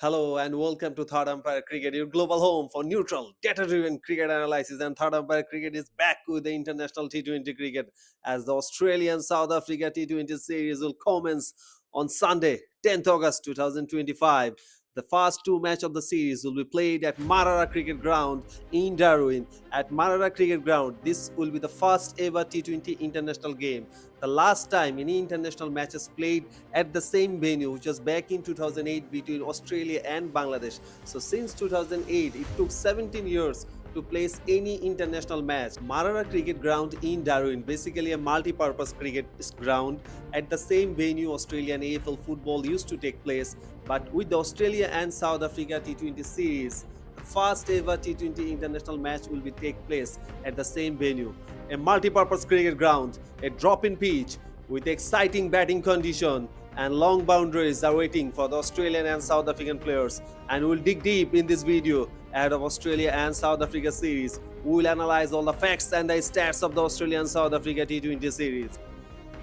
Hello and welcome to Third Umpire Cricket, your global home for neutral, data-driven cricket analysis. And Third Umpire Cricket is back with the international T20 cricket as the Australian South Africa T20 series will commence on Sunday, 10th August 2025. The first two matches of the series will be played at Marrara Cricket Ground in Darwin. At Marrara Cricket Ground, this will be the first ever T20 international game. The last time any international matches played at the same venue, which was back in 2008 between Australia and Bangladesh. So since 2008, it took 17 years to place any international match. Marrara Cricket Ground in Darwin, basically a multi-purpose cricket ground at the same venue Australian AFL football used to take place, but with the Australia and South Africa T20 series, the first ever T20 international match will be take place at the same venue. A multi-purpose cricket ground, a drop-in pitch with exciting batting condition and long boundaries are waiting for the Australian and South African players. And we'll dig deep in this video ahead of Australia and South Africa series. We will analyze all the facts and the stats of the Australian South Africa T20 series.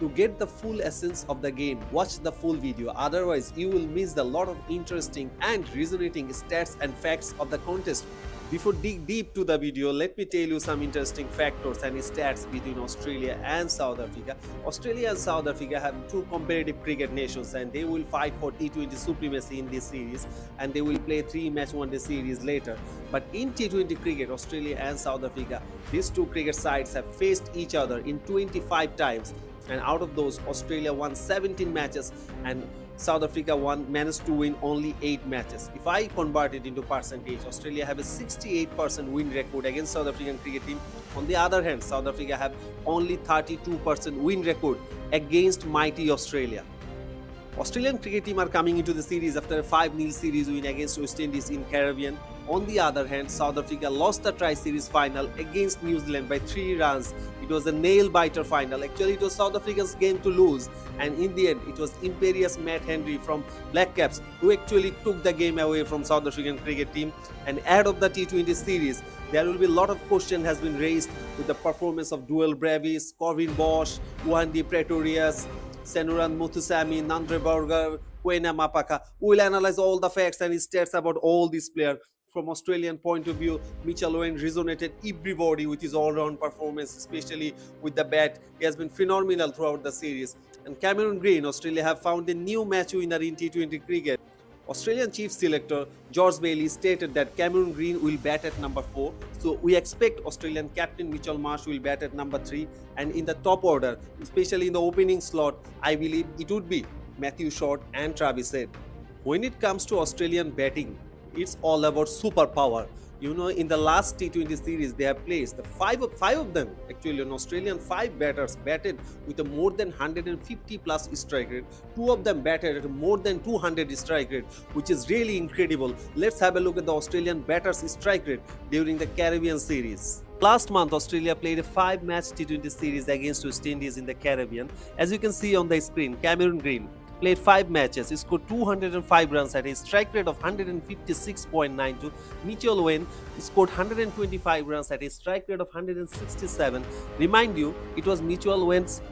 To get the full essence of the game, watch the full video, otherwise you will miss a lot of interesting and resonating stats and facts of the contest. Before dig deep to the video, let me tell you some interesting factors and stats between Australia and South Africa. Australia and South Africa have two competitive cricket nations and they will fight for T20 supremacy in this series, and they will play 3-match one-day series later. But in T20 cricket, Australia and South Africa, these two cricket sides have faced each other in 25 times, and out of those, Australia won 17 matches and South Africa managed to win only 8 matches. If I convert it into percentage, Australia have a 68% win record against South African cricket team. On the other hand, South Africa have only 32% win record against mighty Australia. Australian cricket team are coming into the series after a 5-0 series win against West Indies in Caribbean. On the other hand, South Africa lost the tri-series final against New Zealand by 3 runs. It was a nail-biter final. Actually, it was South Africa's game to lose, and in the end, it was imperious Matt Henry from Black Caps who actually took the game away from South African cricket team. And ahead of the T20 series, there will be a lot of question has been raised with the performance of Dewald Brevis, Corvin Bosch, Ngidi Pretorius, Senuran, Muthusamy, Nandre, Mapaka. We'll analyze all the facts and stats about all these players. From Australian point of view, Mitchell Owen resonated everybody with his all-round performance, especially with the bat. He has been phenomenal throughout the series. And Cameron Green, Australia have found a new match winner in T20 cricket. Australian chief selector George Bailey stated that Cameron Green will bat at number 4. So we expect Australian captain Mitchell Marsh will bat at number 3. And in the top order, especially in the opening slot, I believe it would be Matthew Short and Travis Head. When it comes to Australian batting, it's all about superpower. You know, in the last T20 series, they have placed the five of them, actually, an Australian 5 batters batted with a more than 150 plus strike rate. 2 of them batted at more than 200 strike rate, which is really incredible. Let's have a look at the Australian batters' strike rate during the Caribbean series. Last month, Australia played a 5-match T20 series against West Indies in the Caribbean. As you can see on the screen, Cameron Green played 5 matches. He scored 205 runs at a strike rate of 156.92. Mitchell Owen scored 125 runs at a strike rate of 167. Remind you, it was Mitchell Owen's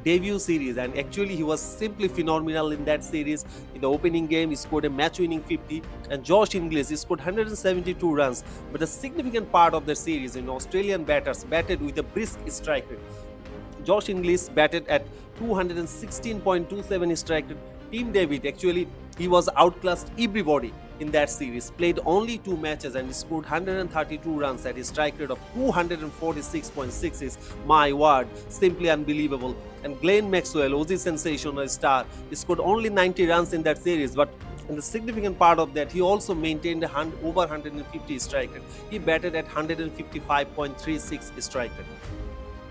debut series, and actually he was simply phenomenal in that series. In the opening game, he scored a match-winning 50, and Josh Inglis scored 172 runs. But a significant part of the series, Australian batters batted with a brisk strike rate. Josh Inglis batted at 216.27 strike rate. Team David, actually, he was outclassed everybody in that series. Played only 2 matches and scored 132 runs at a strike rate of 246.66. My word, simply unbelievable. And Glenn Maxwell, Aussie sensational star, scored only 90 runs in that series, but in the significant part of that, he also maintained over 150 strike rate. He batted at 155.36 strike rate.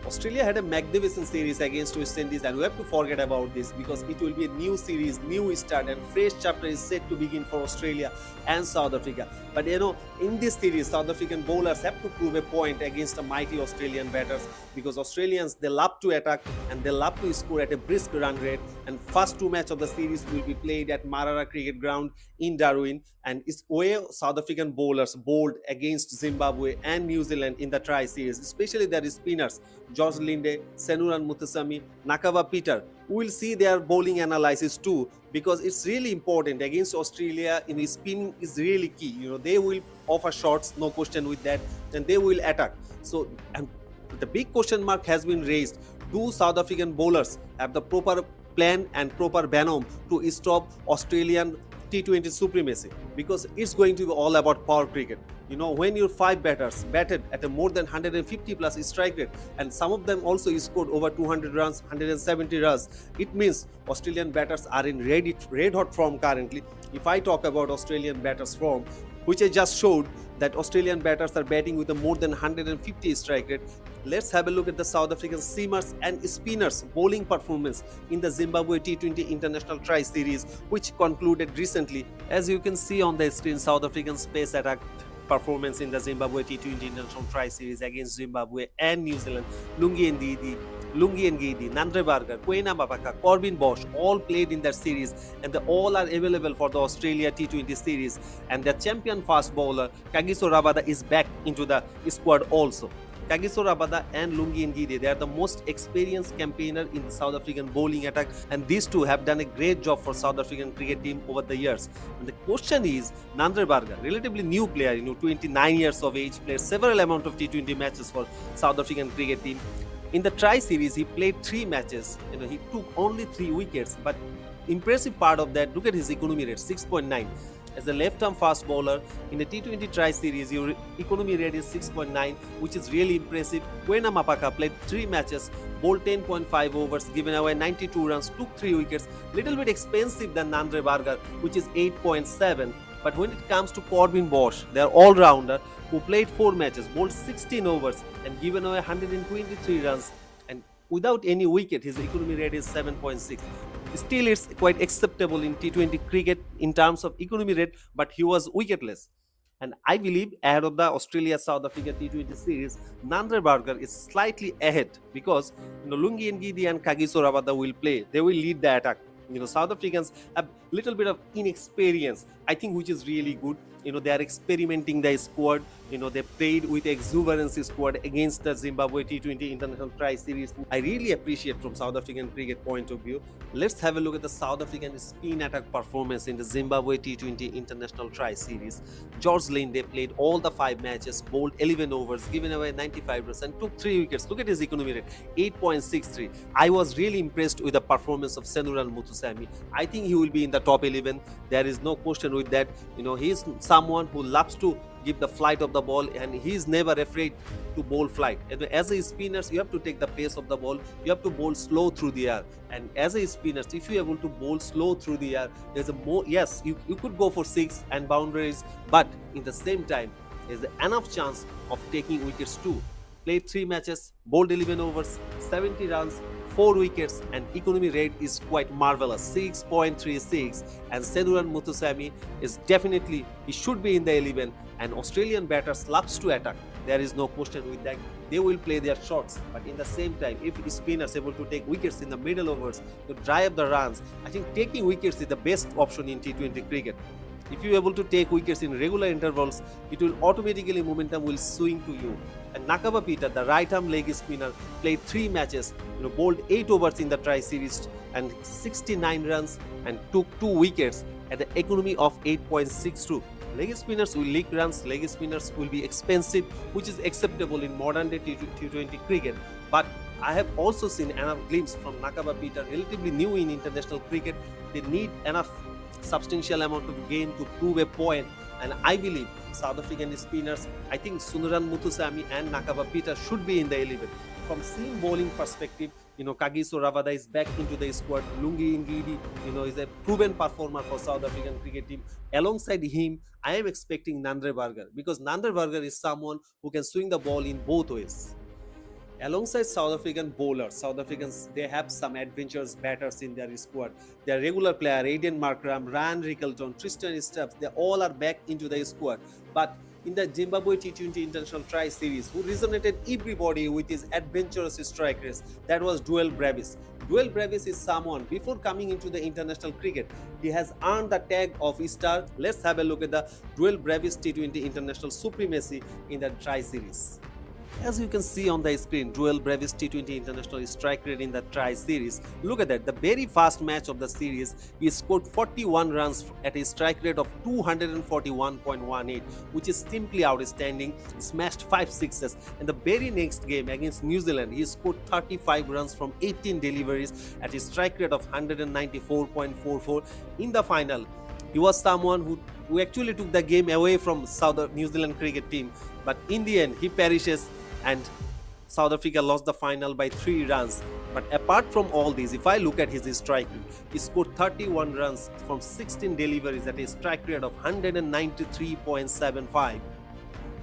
Australia had a magnificent series against West Indies, and we have to forget about this because it will be a new series, new start, and fresh chapter is set to begin for Australia and South Africa. But in this series, South African bowlers have to prove a point against the mighty Australian batters, because Australians, they love to attack and they love to score at a brisk run rate. And first 2 matches of the series will be played at Marrara Cricket Ground in Darwin, and it's where South African bowlers bowled against Zimbabwe and New Zealand in the tri-series, especially their spinners George Linde, Senuran Muthusamy, Nakava Peter. We'll see their bowling analysis too, because it's really important against Australia. Spinning is really key. They will offer shots, no question with that, and they will attack. So, and the big question mark has been raised: do South African bowlers have the proper plan and proper venom to stop Australian T20 supremacy? Because it's going to be all about power cricket. When your 5 batters batted at a more than 150 plus strike rate, and some of them also scored over 200 runs, 170 runs, it means Australian batters are in red hot form currently. If I talk about Australian batters form, which I just showed, that Australian batters are batting with a more than 150 strike rate. Let's have a look at the South African seamers and spinners bowling performance in the Zimbabwe T20 International Tri Series, which concluded recently. As you can see on the screen, South African space attack performance in the Zimbabwe T20 International Tri Series against Zimbabwe and New Zealand. Lungi and Ngidi, Nandre, Kwena Mapaka, Corbin Bosch all played in that series, and they all are available for the Australia T20 series. And the champion fast bowler Kagiso Rabada is back into the squad also. Kagiso Rabada and Lungi and Ngidi, they are the most experienced campaigner in the South African bowling attack, and these two have done a great job for South African cricket team over the years. And the question is, Nandre, relatively new player, 29 years of age, played several amount of T20 matches for South African cricket team. In the Tri Series, he played 3 matches. He took only 3 wickets, but impressive part of that, look at his economy rate, 6.9. As a left-arm fast bowler in the T20 Tri Series, your economy rate is 6.9, which is really impressive. Kwena Mapaka played 3 matches, bowled 10.5 overs, given away 92 runs, took 3 wickets. Little bit expensive than Nandre, which is 8.7. But when it comes to Corbin Bosch, they are all-rounder who played 4 matches, bowled 16 overs, and given away 123 runs. And without any wicket, his economy rate is 7.6. Still, it's quite acceptable in T20 cricket in terms of economy rate, but he was wicketless. And I believe ahead of the Australia-South Africa T20 series, Nandre is slightly ahead, because Lungi and Ngidi and Kagiso Rabada will play. They will lead the attack. South Africans have little bit of inexperience, I think, which is really good. They are experimenting the squad. They played with exuberance squad against the Zimbabwe T20 International Tri Series. I really appreciate from South African cricket point of view. Let's have a look at the South African spin attack performance in the Zimbabwe T20 International Tri Series. George Linde played all the 5 matches, bowled 11 overs, given away 95 runs, and took 3 wickets. Look at his economy rate, 8.63. I was really impressed with the performance of Senuran Muthusamy. I think he will be in the top 11. There is no question with that. He is someone who loves to give the flight of the ball, and he is never afraid to bowl flight. And as a spinner, you have to take the pace of the ball. You have to bowl slow through the air. And as a spinner, if you are able to bowl slow through the air, there's a more, yes, you could go for 6 and boundaries, but in the same time, there's enough chance of taking wickets too. Played 3 matches, bowled 11 overs, 70 runs, 4 wickets, and economy rate is quite marvelous, 6.36. And Senuran Muthusamy is definitely, he should be in the 11. And Australian batters loves to attack. There is no question with that. They will play their shots, but in the same time, if spinners able to take wickets in the middle overs to drive the runs, I think taking wickets is the best option in T20 cricket. If you are able to take wickets in regular intervals, it will automatically, momentum will swing to you. And Nakava Peter, the right-arm leg spinner, played 3 matches, bowled 8 overs in the Tri Series and 69 runs, and took 2 wickets at the economy of 8.62. Leg spinners will leak runs, leg spinners will be expensive, which is acceptable in modern day T20 cricket. But I have also seen enough glimpse from Nakava Peter, relatively new in international cricket. They need enough substantial amount of game to prove a point, and I believe South African spinners, I think Senuran Muthusamy and Nakava Peter should be in the 11. From seam bowling perspective, Kagiso Rabada is back into the squad. Lungi Ngidi, is a proven performer for South African cricket team. Alongside him, I am expecting Nandre, because Nandre is someone who can swing the ball in both ways. Alongside South African bowlers, South Africans, they have some adventurous batters in their squad. Their regular player, Marrara, Rickelton, Tristan, Stubbs, they all are back into the squad. But in the Zimbabwe T20 International Tri Series, who resonated everybody with his adventurous strike race, that was Dewald Brevis. Dewald Brevis is someone, before coming into the international cricket, he has earned the tag of star. Let's have a look at the Dewald Brevis T20 International supremacy in the Tri Series. As you can see on the screen, Dewald Brevis T20 International strike rate in the Tri series. Look at that. The very first match of the series, he scored 41 runs at a strike rate of 241.18, which is simply outstanding. Smashed 5 sixes. And the very next game against New Zealand, he scored 35 runs from 18 deliveries at a strike rate of 194.44. In the final, he was someone who actually took the game away from New Zealand cricket team. But in the end, he perishes and South Africa lost the final by 3 runs. But apart from all these, if I look at his strike rate, he scored 31 runs from 16 deliveries at a strike rate of 193.75.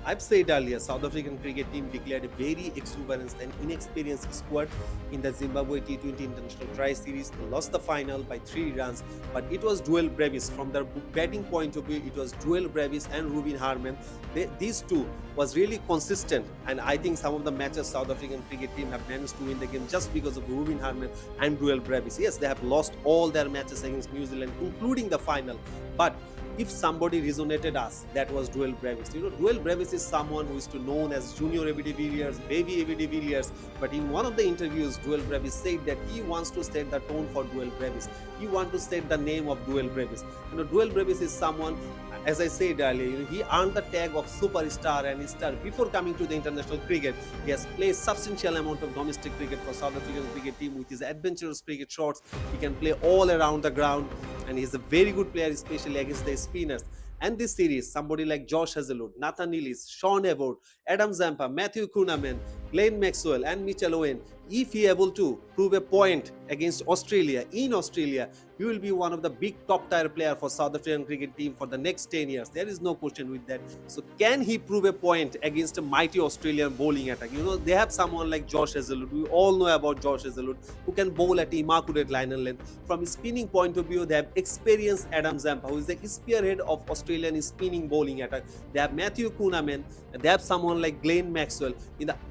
I've said earlier, South African cricket team declared a very exuberant and inexperienced squad in the Zimbabwe T20 International Tri Series. They lost the final by 3 runs, but it was Dewald Brevis. From their batting point of view, it was Dewald Brevis and Reuben Harman. These two was really consistent, and I think some of the matches South African cricket team have managed to win the game just because of Reuben Harman and Dewald Brevis. Yes, they have lost all their matches against New Zealand, including the final, but if somebody resonated us, that was Dewald Brevis. Dewald Brevis is someone who is known as Junior A.B. de Villiers, Baby A.B. de Villiers. But in one of the interviews, Dewald Brevis said that he wants to set the tone for Dewald Brevis. He wants to set the name of Dewald Brevis. Dewald Brevis is someone, as I said earlier, he earned the tag of superstar and star before coming to the international cricket. He has played substantial amount of domestic cricket for South African cricket team with his adventurous cricket shots. He can play all around the ground, and he's a very good player, especially against the spinners. And this series, somebody like Josh Hazlewood, Nathan Ellis, Sean Evord, Adam Zampa, Matthew Kuhneman, Glenn Maxwell and Mitchell Owen, if he able to prove a point against Australia, in Australia, he will be one of the big top tier player for South African cricket team for the next 10 years. There is no question with that. So can he prove a point against a mighty Australian bowling attack? They have someone like Josh Hazlewood. We all know about Josh Hazlewood, who can bowl at immaculate line and length. From a spinning point of view, they have experienced Adam Zampa, who is the spearhead of Australian spinning bowling attack. They have Matthew Kuhneman, and they have someone like Glenn Maxwell.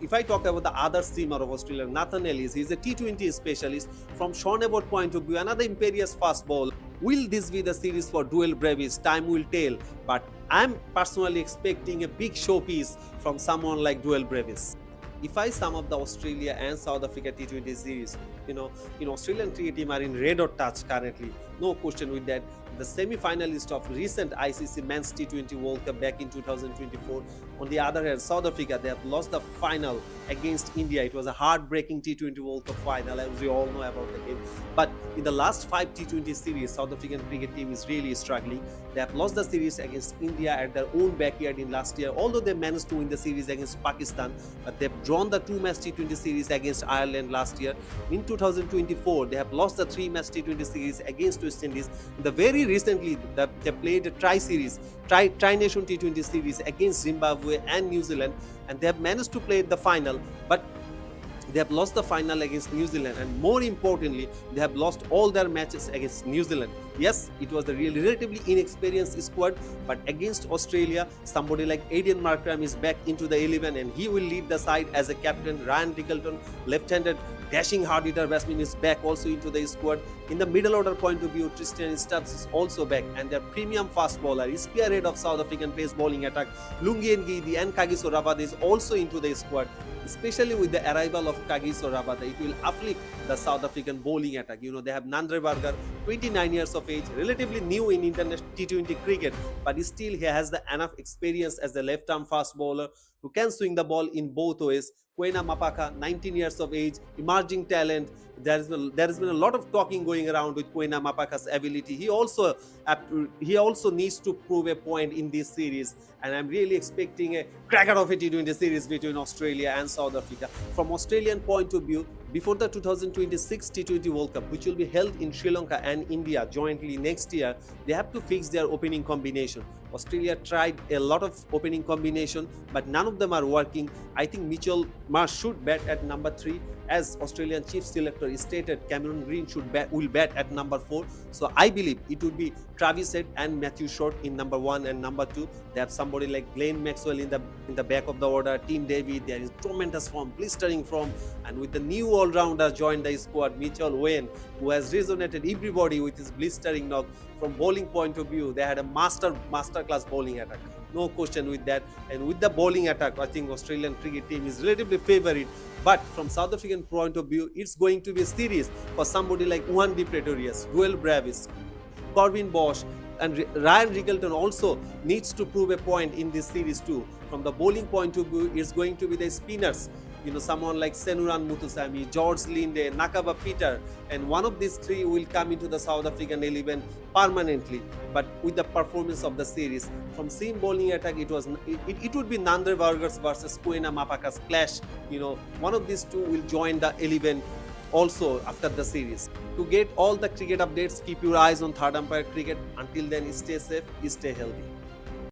If I talk about the other seamer of Australia, Nathan Ellis, he is a T20 specialist. From Sean Evord point of view, another imperious fast ball. Will this be the series for Dewald Brevis? Time will tell. But I'm personally expecting a big showpiece from someone like Dewald Brevis. If I sum up the Australia and South Africa T20 series, in Australian cricket team are in red or touch currently. No question with that. The semi-finalist of recent ICC Men's T20 World Cup back in 2024. On the other hand, South Africa, they have lost the final against India. It was a heartbreaking T20 World Cup final, as we all know about the game. But in the last 5 T20 series, South African cricket team is really struggling. They have lost the series against India at their own backyard in last year, although they managed to win the series against Pakistan. But they've drawn the 2-match T20 series against Ireland last year. In 2024, they have lost the 3-match T20 series against West Indies. Very recently, they played a Tri-Nation T20 series against Zimbabwe and New Zealand, and they have managed to play the final, but they have lost the final against New Zealand, and more importantly, they have lost all their matches against New Zealand. Yes, it was a relatively inexperienced squad, but against Australia, somebody like Aiden Markram is back into the 11, and he will lead the side as a captain. Ryan Rickelton, left-handed dashing hard-hitter batsman, is back also into the squad. In the middle order point of view, Tristan Stubbs is also back, and their premium fast bowler is spearhead of South African pace bowling attack. Lungi and Ngidi and Kagiso Rabada is also into the squad. Especially with the arrival of Kagiso Rabada, it will uplift the South African bowling attack. They have Nandre, 29 years of age, relatively new in international T20 cricket, but still he has the enough experience as a left-arm fast bowler who can swing the ball in both ways. Kwena Mapaka, 19 years of age, emerging talent. There has been a lot of talking going around with Kwena Mapaka's ability. He also needs to prove a point in this series, and I'm really expecting a cracker of a T20 series between Australia and South Africa. From Australian point of view, before the 2026 T20 World Cup, which will be held in Sri Lanka and India jointly next year, they have to fix their opening combination. Australia tried a lot of opening combination, but none of them are working. I think Marsh should bat at number 3. As Australian chief selector stated, Cameron Green will bat at number 4. So I believe it would be Travis Head and Matthew Short in number 1 and number 2. They have somebody like Glenn Maxwell in the back of the order. Tim David, there is tremendous form, blistering form, and with the new all-rounder joined the squad, Mitchell Owen, who has resonated everybody with his blistering knock. From bowling point of view, they had a master class bowling attack. no question with that. And with the bowling attack, I think Australian cricket team is relatively favorite. But from South African point of view, it's going to be a series for somebody like Juan Pretorius, Dewald Brevis, Corwin Bosch, and Ryan Rickelton also needs to prove a point in this series too. From the bowling point of view, it's going to be the spinners. Someone like Senuran Muthusamy, George Linde, Nakaba Peter, and one of these three will come into the South African 11 permanently. But with the performance of the series, from seam bowling attack, it would be Nandre versus Kuena Mapaka's clash. One of these two will join the 11 also after the series. To get all the cricket updates, keep your eyes on Third Umpire Cricket. Until then, stay safe, stay healthy.